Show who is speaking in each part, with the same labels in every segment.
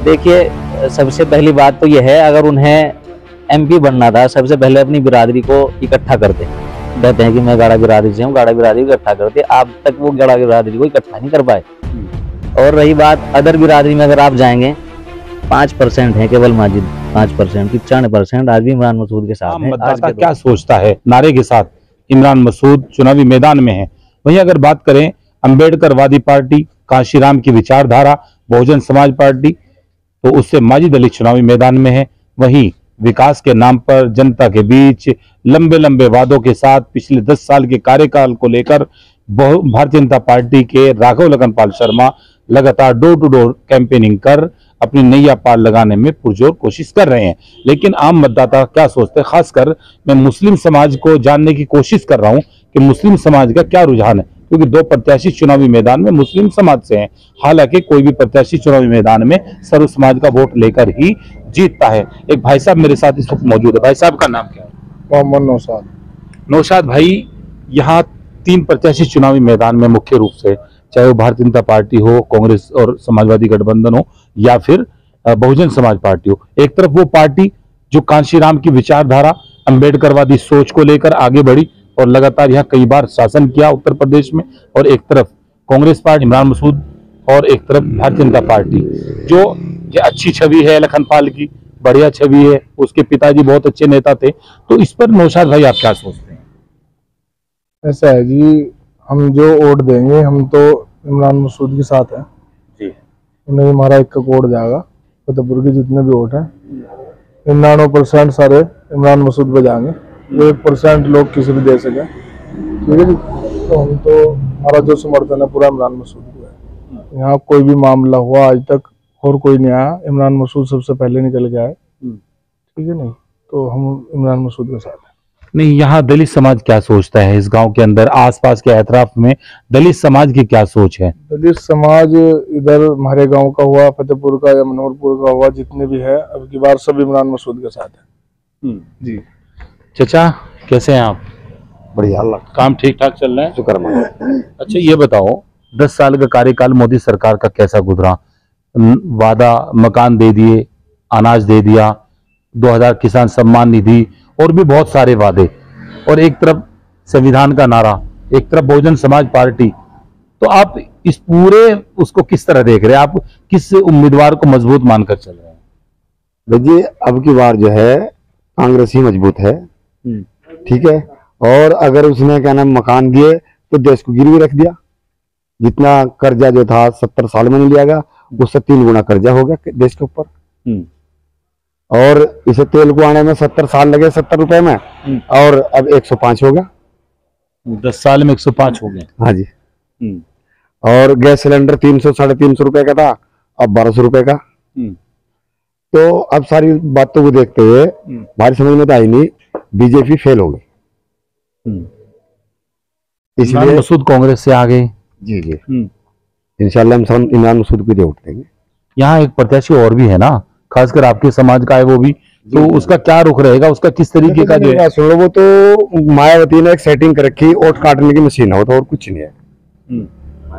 Speaker 1: देखिए, सबसे पहली बात तो यह है, अगर उन्हें एमपी बनना था, सबसे पहले अपनी बिरादरी को इकट्ठा करते। कहते हैं कि मैं गाड़ा बिरादरी से हूँ, गाड़ा बिरादरी को इकट्ठा करते, आज तक वो गाड़ा बिरादरी को इकट्ठा नहीं कर पाए। और रही बात अदर बिरादरी में, अगर आप जाएंगे 5% है केवल माजिद, 5% 95% आज भी इमरान मसूद के साथ है। आज
Speaker 2: मतदाता क्या सोचता है नारे के साथ इमरान मसूद चुनावी मैदान में है। वहीं अगर बात करें अम्बेडकरवादी पार्टी, काशीराम की विचारधारा, बहुजन समाज पार्टी, तो उससे माजिद अली चुनावी मैदान में है। वहीं विकास के नाम पर जनता के बीच लंबे लंबे वादों के साथ पिछले 10 साल के कार्यकाल को लेकर भारतीय जनता पार्टी के राघव लखनपाल शर्मा लगातार डोर टू डोर कैंपेनिंग कर अपनी नैया पार लगाने में पुरजोर कोशिश कर रहे हैं। लेकिन आम मतदाता क्या सोचते हैं, खासकर मैं मुस्लिम समाज को जानने की कोशिश कर रहा हूं कि मुस्लिम समाज का क्या रुझान है, क्योंकि 2 प्रत्याशी चुनावी मैदान में मुस्लिम समाज से हैं। हालांकि कोई भी प्रत्याशी चुनावी मैदान में सर्व समाज का वोट लेकर ही जीतता है। एक भाई साहब मेरे साथ इस वक्त मौजूद है। भाई साहब का नाम क्या है?
Speaker 3: मोहम्मद नौशाद।
Speaker 2: नौशाद भाई, यहाँ 3 प्रत्याशी चुनावी मैदान में मुख्य रूप से, चाहे वो भारतीय जनता पार्टी हो, कांग्रेस और समाजवादी गठबंधन हो, या फिर बहुजन समाज पार्टी हो। एक तरफ वो पार्टी जो कांशीराम की विचारधारा, अम्बेडकरवादी सोच को लेकर आगे बढ़ी और लगातार यहाँ कई बार शासन किया उत्तर प्रदेश में, और एक तरफ कांग्रेस पार्टी इमरान मसूद, और एक तरफ भारतीय जनता पार्टी जो ये अच्छी छवि है लखनपाल की, बढ़िया छवि है, उसके पिताजी बहुत अच्छे नेता थे। तो इस पर नौशाद भाई आप क्या सोचते हैं?
Speaker 3: ऐसा है जी, हम जो वोट देंगे हम तो इमरान मसूद के साथ हैं
Speaker 2: जी।
Speaker 3: उन्हें हमारा 1 करोड़ जाएगा। फतेहपुर के जितने भी वोट हैं 99% सारे इमरान मसूद पे जाएंगे। वो 1% लोग किसी भी दे सके, ठीक है जी। तो हम तो हमारा जो समर्थन है पूरा इमरान मसूद को है। यहाँ कोई भी मामला हुआ आज तक और कोई नहीं आया, इमरान मसूद सबसे पहले निकल के आए, ठीक है नहीं, तो हम इमरान मसूद के साथ हैं।
Speaker 2: नहीं, यहाँ दलित समाज क्या सोचता है? इस गांव के अंदर आसपास के एतराफ में दलित समाज की क्या सोच है?
Speaker 3: दलित समाज इधर हमारे गांव का हुआ, फतेहपुर का या मनोहरपुर का हुआ, जितने भी है अब की बार सब इमरान मसूद के साथ है जी।
Speaker 2: चाचा कैसे हैं आप?
Speaker 4: बढ़िया, अल्लाह
Speaker 2: काम ठीक ठाक चल रहा है,
Speaker 4: शुक्र मानो।
Speaker 2: अच्छा ये बताओ, 10 साल का कार्यकाल मोदी सरकार का कैसा गुजरा? वादा मकान दे दिए, अनाज दे दिया, 2000 किसान सम्मान निधि और भी बहुत सारे वादे, और एक तरफ संविधान का नारा, एक तरफ बहुजन समाज पार्टी। तो आप इस पूरे उसको किस तरह देख रहे हैं? आप किस उम्मीदवार को मजबूत मानकर चल रहे हैं?
Speaker 4: देखिए, अब की बार जो है कांग्रेस ही मजबूत है, ठीक है। और अगर उसने क्या नाम मकान दिए तो देश को गिरवी रख दिया। जितना कर्जा जो था 70 साल में नहीं लिया गया, उससे 3 गुना कर्जा हो गया देश के ऊपर। और इसे तेल को आने में 70 साल लगे 70 रुपए में, और अब 105 हो गया।
Speaker 2: 10 साल में 105 हो गए।
Speaker 4: हाँ जी। और गैस सिलेंडर 300 साढ़े 300 रुपए का था, अब 1200 रुपए का। तो अब सारी बातों को देखते हुए हमारी समझ में तो आई नहीं, बीजेपी फेल हो गई,
Speaker 2: इसलिए मसूद कांग्रेस से आ गए।
Speaker 4: जी जी। इंशाल्लाह हम इमरान मसूद को वोट देंगे।
Speaker 2: यहाँ एक प्रत्याशी और भी है ना, खासकर आपके समाज का है वो भी, तो उसका क्या रुख रहेगा? उसका किस तरीके का जो है?
Speaker 4: सुनो, वो तो मायावती ने एक सेटिंग कर रखी, वोट काटने की मशीन हो तो, और कुछ नहीं है।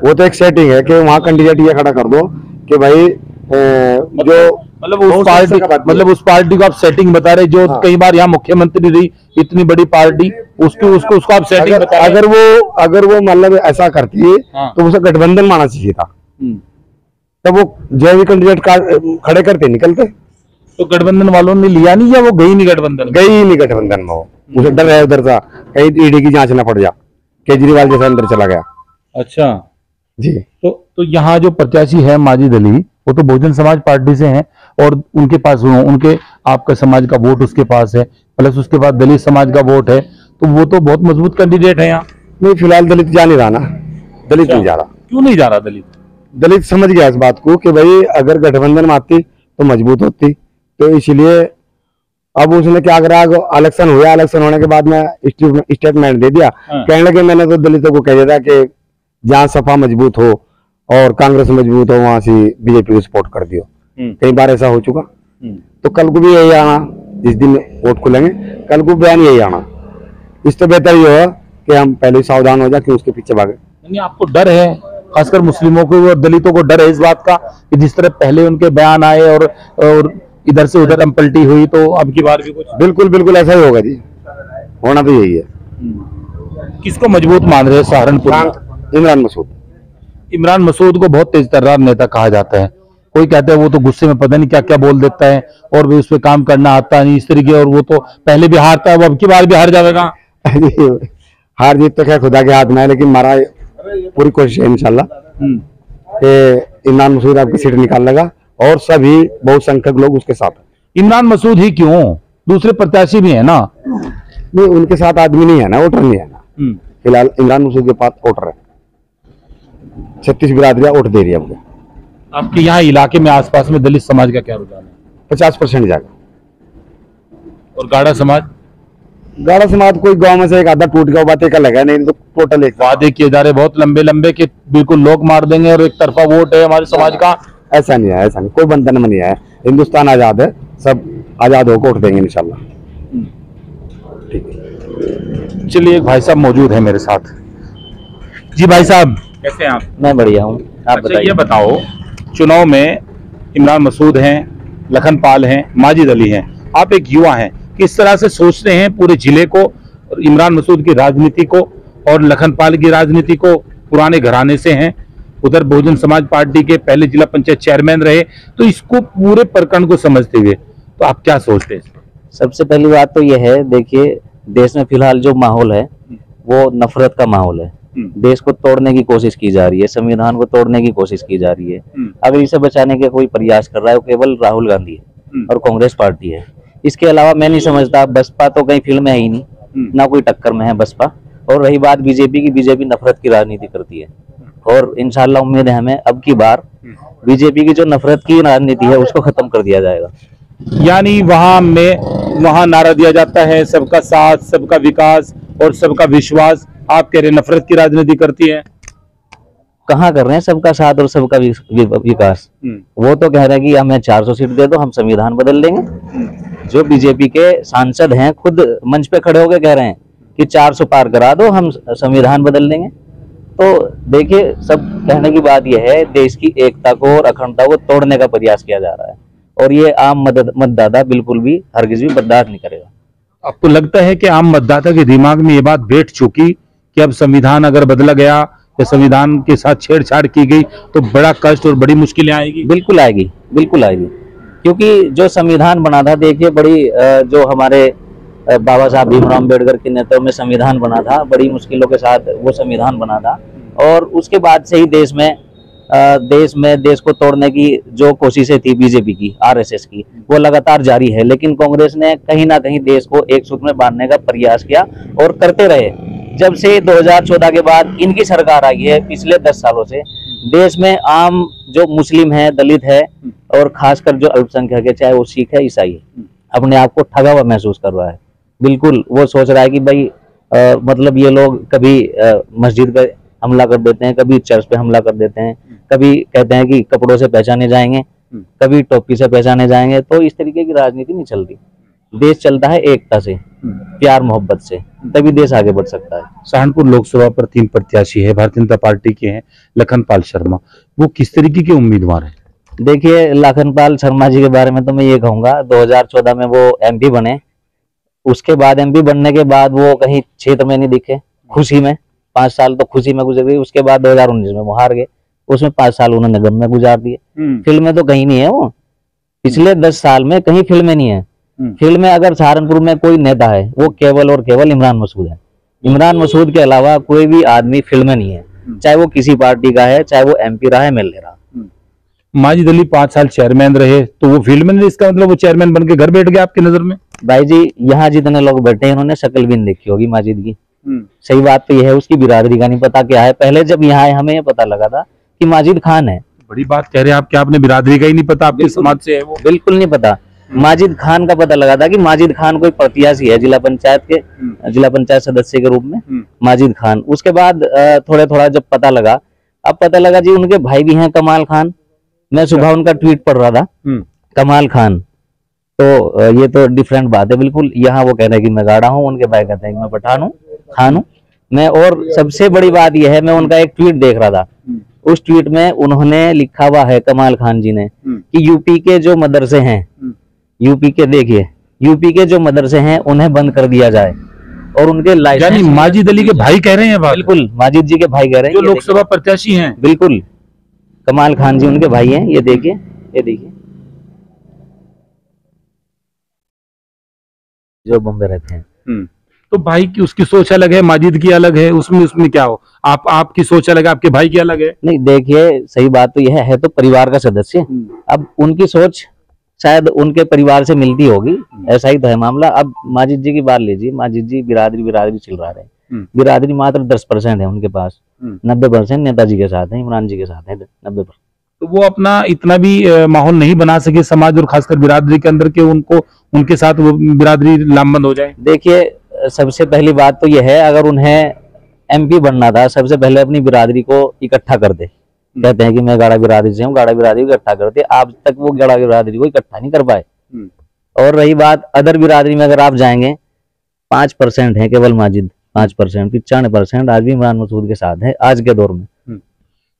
Speaker 4: वो तो एक सेटिंग है कि वहां कैंडिडेट ये खड़ा कर दो कि भाई जो
Speaker 2: मतलब उस पार्टी को आप सेटिंग बता रहे, जो कई बार यहाँ मुख्यमंत्री रही, इतनी बड़ी पार्टी, उसको आप सेटिंग बता रहे।
Speaker 4: अगर वो मतलब ऐसा करती है तो उसे गठबंधन मानना चाहिए था। तब वो जो भी कैंडिडेट खड़े करते निकलते।
Speaker 2: तो गठबंधन वालों ने लिया नहीं, या वो गई नहीं गठबंधन?
Speaker 4: गई नहीं गठबंधन में, वो उसे डर है उधर था कहीं ईडी की जांच ना पड़ जा, केजरीवाल जैसा अंदर चला गया।
Speaker 2: अच्छा
Speaker 4: जी।
Speaker 2: तो यहाँ जो प्रत्याशी है माजिद अली, वो तो बहुजन समाज पार्टी से हैं, और उनके पास उनके आपका समाज का वोट उसके पास है, प्लस उसके बाद दलित समाज का वोट है, तो वो तो बहुत मजबूत कैंडिडेट है यहाँ।
Speaker 4: नहीं, फिलहाल दलित जा नहीं रहा ना, दलित नहीं जा रहा।
Speaker 2: क्यों नहीं जा रहा दलित?
Speaker 4: दलित समझ गया इस बात को कि भाई अगर गठबंधन में आती तो मजबूत होती, तो इसलिए अब उसने क्या करा, इलेक्शन हुआ, इलेक्शन होने के बाद में स्टेटमेंट दे दिया, कहने लगे मैंने तो दलितों को कह दिया था कि जहाँ सपा मजबूत हो और कांग्रेस मजबूत हो वहां से बीजेपी को सपोर्ट कर दियो। कई बार ऐसा हो चुका। तो कल को भी यही आना, जिस दिन वोट खुलेंगे कल को बयान यही आना। इस तो बेहतर ये हो कि हम पहले ही सावधान हो जाए कि उसके पीछे भागे।
Speaker 2: नहीं, आपको डर है खासकर मुस्लिमों को और दलितों को डर है इस बात का कि जिस तरह पहले उनके बयान आए और इधर से उधर पलटी हुई, तो अब की बार भी कुछ?
Speaker 4: बिल्कुल बिल्कुल ऐसा ही होगा जी, होना तो यही है।
Speaker 2: किसको मजबूत मान रहे हैं सहारनपुर?
Speaker 4: इमरान मसूद।
Speaker 2: इमरान मसूद को बहुत तेज तर्रार नेता कहा जाता है। कोई कहता है वो तो गुस्से में पता नहीं क्या क्या बोल देता है और भी उस पर काम करना आता नहीं इस तरीके, और वो तो पहले भी हारता है, वो अब की बार भी हार जाएगा।
Speaker 4: हार जीत तो क्या खुदा के हाथ में है, लेकिन हमारा पूरी कोशिश है इंशाल्लाह कि इमरान मसूद आपकी सीट निकाल लेगा और सभी बहुसंख्यक लोग उसके साथ हैं।
Speaker 2: इमरान मसूद ही क्यों, दूसरे प्रत्याशी भी है ना?
Speaker 4: नहीं, उनके साथ आदमी नहीं है ना, वोटर नहीं है ना। फिलहाल इमरान मसूद के पास वोटर है, 36 बिरादरियां वोट दे रही है हमको।
Speaker 2: आपके यहाँ इलाके में आसपास में दलित समाज का क्या रुझान है?
Speaker 4: 50% जाएगा।
Speaker 2: और गाड़ा समाज?
Speaker 4: गाड़ा समाज कोई गांव में से एक आधा टूट गया, बातें का लगा नहीं तो टोटल एक
Speaker 2: वादे किए जा रहे बहुत लंबे लंबे कि बिल्कुल लोग मार देंगे और एक तरफा वोट है हमारे समाज का।
Speaker 4: ऐसा नहीं है, ऐसा नहीं, कोई बंधन में नहीं है। हिंदुस्तान आजाद है, सब आजाद होकर वोट देंगे इंशाल्लाह।
Speaker 2: चलिए, एक भाई साहब मौजूद है मेरे साथ। जी भाई साहब, कैसे हैं आप?
Speaker 1: मैं बढ़िया हूँ, आप
Speaker 2: अच्छा,
Speaker 1: बताइए।
Speaker 2: ये बताओ, चुनाव में इमरान मसूद हैं, लखन पाल हैं, माजिद अली हैं, आप एक युवा हैं, किस तरह से सोचते हैं पूरे जिले को, इमरान मसूद की राजनीति को और लखन पाल की राजनीति को? पुराने घराने से हैं, उधर बहुजन समाज पार्टी के पहले जिला पंचायत चेयरमैन रहे, तो इसको पूरे प्रकरण को समझते हुए तो आप क्या सोचते हैं?
Speaker 1: सबसे पहली बात तो यह है, देखिए देश में फिलहाल जो माहौल है वो नफरत का माहौल है। देश को तोड़ने की कोशिश की जा रही है, संविधान को तोड़ने की कोशिश की जा रही है। अगर इसे बचाने के कोई प्रयास कर रहा है वो केवल राहुल गांधी है और कांग्रेस पार्टी है। इसके अलावा मैं नहीं समझता, बसपा तो कहीं फील्ड में है ही नहीं, ना कोई टक्कर में है बसपा। और रही बात बीजेपी की, बीजेपी नफरत की राजनीति करती है और इंशाल्लाह उम्मीद है हमें अब की बार बीजेपी की जो नफरत की राजनीति है उसको खत्म कर दिया जाएगा।
Speaker 2: यानी वहां नारा दिया जाता है सबका साथ, सबका विकास और सबका विश्वास, आप कह रहे नफरत की राजनीति करती है?
Speaker 1: कहाँ कर रहे हैं सबका साथ और सबका विकास? वो तो कह रहे हैं कि हमें 400 सीट दे दो, हम संविधान बदल देंगे। जो बीजेपी के सांसद हैं खुद मंच पे खड़े होकर कह रहे हैं कि 400 पार करा दो, हम संविधान बदल देंगे। तो देखिए, सब कहने की बात यह है, देश की एकता को और अखंडता को तोड़ने का प्रयास किया जा रहा है और ये आम मतदाता बिल्कुल भी हरगिज भी बर्दाश्त नहीं करेगा।
Speaker 2: आपको लगता है कि आम मतदाता के दिमाग में ये बात बैठ चुकी कि अब संविधान अगर बदला गया या संविधान के साथ छेड़छाड़ की गई तो बड़ा कष्ट और बड़ी मुश्किलें आएगी?
Speaker 1: बिल्कुल आएगी, बिल्कुल आएगी, क्योंकि जो संविधान बना था, देखिए बड़ी जो हमारे बाबा साहब भीमराव अम्बेडकर के नेतृत्व में संविधान बना था, बड़ी मुश्किलों के साथ वो संविधान बना था और उसके बाद से ही देश को तोड़ने की जो कोशिशें थी बीजेपी की, आरएसएस की, वो लगातार जारी है। लेकिन कांग्रेस ने कहीं ना कहीं देश को एक सूत्र में बांधने का प्रयास किया और करते रहे। जब से 2014 के बाद इनकी सरकार आई है, पिछले 10 सालों से देश में आम जो मुस्लिम है, दलित है और खासकर जो अल्पसंख्यक है, चाहे वो सिख है, ईसाई है, अपने आप को ठगा हुआ महसूस कर रहा है। बिल्कुल वो सोच रहा है कि भाई मतलब ये लोग कभी मस्जिद पे हमला कर देते हैं, कभी चर्च पे हमला कर देते हैं, कभी कहते हैं कि कपड़ों से पहचाने जाएंगे, कभी टोपी से पहचाने जाएंगे। तो इस तरीके की राजनीति नहीं चलती। देश चलता है एकता से, प्यार मोहब्बत से, तभी देश आगे बढ़ सकता है।
Speaker 2: सहारनपुर लोकसभा पर 3 प्रत्याशी है, भारतीय जनता पार्टी के हैं लखन पाल शर्मा, वो किस तरीके के उम्मीदवार हैं?
Speaker 1: देखिए, लखन पाल शर्मा जी के बारे में तो मैं ये कहूंगा, 2014 में वो एमपी बने, उसके बाद एमपी बनने के बाद वो कहीं क्षेत्र में नहीं दिखे, खुशी में 5 साल तो खुशी में गुजर गई। उसके बाद 2019 में वो हार गए, उसमें 5 साल उन्होंने गम में गुजार दिए। फील्ड में तो कहीं नहीं है वो, पिछले 10 साल में कहीं फील्ड में नहीं है। फील्ड में अगर सहारनपुर में कोई नेता है वो केवल और केवल इमरान मसूद है। इमरान मसूद के अलावा कोई भी आदमी फील्ड में नहीं है, चाहे वो किसी पार्टी का है, चाहे वो एमपी रहा है, एमएलए रहा।
Speaker 2: माजिद अली 5 साल चेयरमैन रहे, तो वो फील्ड में नहीं, इसका मतलब वो चेयरमैन बन के घर बैठ गए आपकी नजर में?
Speaker 1: भाई जी, यहाँ जितने लोग बैठे हैं उन्होंने शक्ल भी नहीं देखी होगी माजिद की। सही बात तो यह है, उसकी बिरादरी का नहीं पता क्या है। पहले जब यहाँ आए हमें ये पता लगा था कि माजिद खान है।
Speaker 2: बड़ी बात कह रहे हैं आप, क्या आपने बिरादरी का ही नहीं पता, आपके समाज से है वो?
Speaker 1: बिल्कुल नहीं पता। माजिद खान का पता लगा था कि माजिद खान कोई प्रत्याशी है जिला पंचायत सदस्य के रूप में, माजिद खान। उसके बाद थोड़ा जब पता लगा, अब पता लगा जी उनके भाई भी हैं कमाल खान। मैं सुबह उनका ट्वीट पढ़ रहा था, कमाल खान, तो ये तो डिफरेंट बात है बिल्कुल। यहाँ वो कह रहे हैं कि मैं गाड़ा हूँ, उनके भाई कहते हैं कि मैं पठान हूँ, खान हूँ मैं। और सबसे बड़ी बात यह है, मैं उनका एक ट्वीट देख रहा था, उस ट्वीट में उन्होंने लिखा हुआ है, कमाल खान जी ने, कि यूपी के जो मदरसे हैं, यूपी के, देखिए यूपी के जो मदरसे हैं उन्हें बंद कर दिया जाए और उनके लाइसेंस,
Speaker 2: यानी माजिद अली के भाई कह रहे हैं बात?
Speaker 1: बिल्कुल माजिद जी के भाई कह रहे हैं,
Speaker 2: जो लोकसभा प्रत्याशी हैं।
Speaker 1: बिल्कुल कमाल खान जी उनके भाई हैं। ये देखिए, ये देखिए जो बॉम्बे रहते हैं।
Speaker 2: तो भाई की उसकी सोच अलग है, माजिद की अलग है, उसमें क्या हो, आपकी सोच अलग है, आपके भाई की अलग है।
Speaker 1: नहीं देखिए, सही बात तो यह है तो परिवार का सदस्य, अब उनकी सोच शायद उनके परिवार से मिलती होगी, ऐसा ही तो है मामला। अब माजिद जी की बात लीजिए, माजिद जी बिरादरी चिल्ला रहे हैं, बिरादरी मात्र 10% है उनके पास, 90% नेताजी के साथ है, इमरान जी के साथ है 90%।
Speaker 2: तो वो अपना इतना भी माहौल नहीं बना सके समाज और खासकर बिरादरी के अंदर के उनको उनके साथ वो बिरादरी लामबंद हो जाए।
Speaker 1: देखिए सबसे पहली बात तो यह है, अगर उन्हें MP बनना था, सबसे पहले अपनी बिरादरी को इकट्ठा कर दे। कहते हैं कि मैं गाड़ा बिरादरी से हूँ, गाड़ा बिरादरी को इकट्ठा करते, आज तक वो गाड़ा बिरादरी को इकट्ठा नहीं कर पाए। और रही बात अदर बिरादरी में, अगर आप जाएंगे 5% है केवल माजिद, 5%, 95% आज भी इमरान मसूद के साथ है आज के दौर में।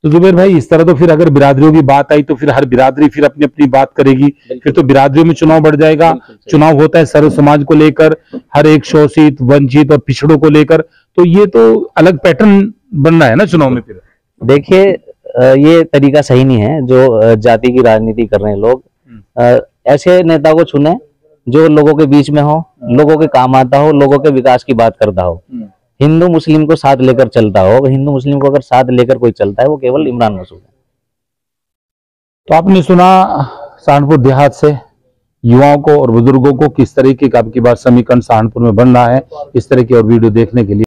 Speaker 2: तो जुबैर भाई इस तरह तो फिर अगर बिरादरियों की बात आई तो फिर हर बिरादरी फिर अपनी अपनी बात करेगी, फिर तो बिरादरियों में चुनाव बढ़ जाएगा। चुनाव होता है सर्व समाज को लेकर, हर एक शोषित, वंचित और पिछड़ों को लेकर, तो ये तो अलग पैटर्न बन रहा है ना चुनाव में। फिर देखिए
Speaker 1: ये तरीका सही नहीं है जो जाति की राजनीति कर रहे हैं लोग। ऐसे नेता को चुने जो लोगों के बीच में हो, लोगों के काम आता हो, लोगों के विकास की बात करता हो, हिंदू मुस्लिम को साथ लेकर चलता हो। हिंदू मुस्लिम को अगर साथ लेकर कोई चलता है वो केवल इमरान मसूद है।
Speaker 2: तो आपने सुना सहारनपुर देहात से युवाओं को और बुजुर्गों को किस तरीके का आपकी बात समीकरण सहारनपुर में बन रहा है। इस तरह की और वीडियो देखने के लिए